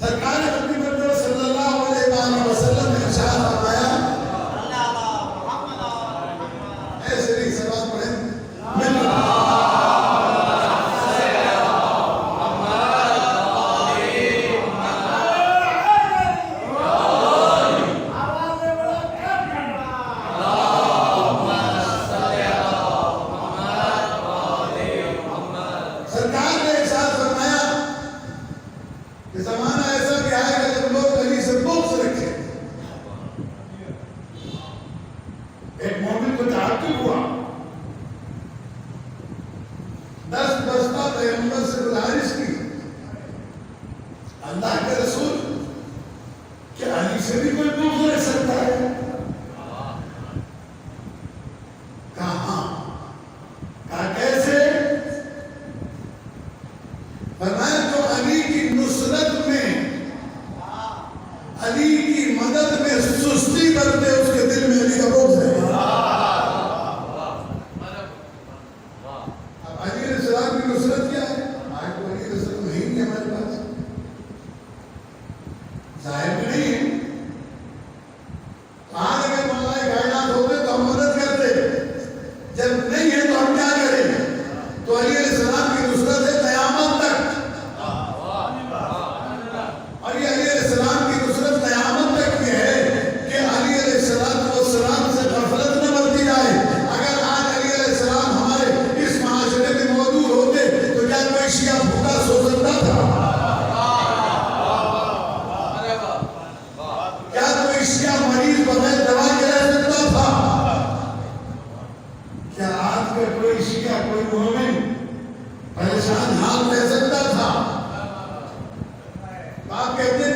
سرکار حبیب صلی اللہ علیہ وسلم نے ارشاد فرمایا، ایسے نہیں سلوات پڑھیں، سرکار نے ارشاد فرمایا کہ زمانہ ایسا بھی آئے گا جب لوگ علی سے بغض رکھیں۔ ایک مومن کو تعجب ہوا، 10 بستہ پیغمبر سے گزارش کی، اللہ کے رسول کہ علی سے بھی کوئی بغض رکھ سکتا ہے؟ کہاں؟ کہا کیسے؟ فرمایا جو علی کی نصرت میں، علی کی مدد میں سستی کرتے اس کے دل میں علی کا بغض ہے۔ اب علی علیہ السلام کی نصرت کیا ہے؟ ہمارے کو علی علیہ السلام نہیں ہے، ہمارے پاس ظاہر میں نہیں ہے۔ آج اگر مولا کائنات ہوتے تو ہم مدد کرتے، جب نہیں ہے تو ہم کیا کریں؟ تو علی علیہ السلام کی نصرت ہے قیامت تک، اور یہ علی علیہ السلام کی نصرت قیامت تک یہ ہے کہ علی علیہ السلام سے غفلت نہ برتی جائے۔ اگر آج علی علیہ السلام ہمارے اس معاشرے میں موجود ہوتے تو کیا کوئی شیعہ بھوکا سو سکتا تھا؟ کیا کوئی شیعہ مریض بغیر دوا کے رہ سکتا تھا؟ کیا آج کا کوئی شیعہ، کوئی مومن پریشان حال رہ سکتا تھا؟ آپ کہتے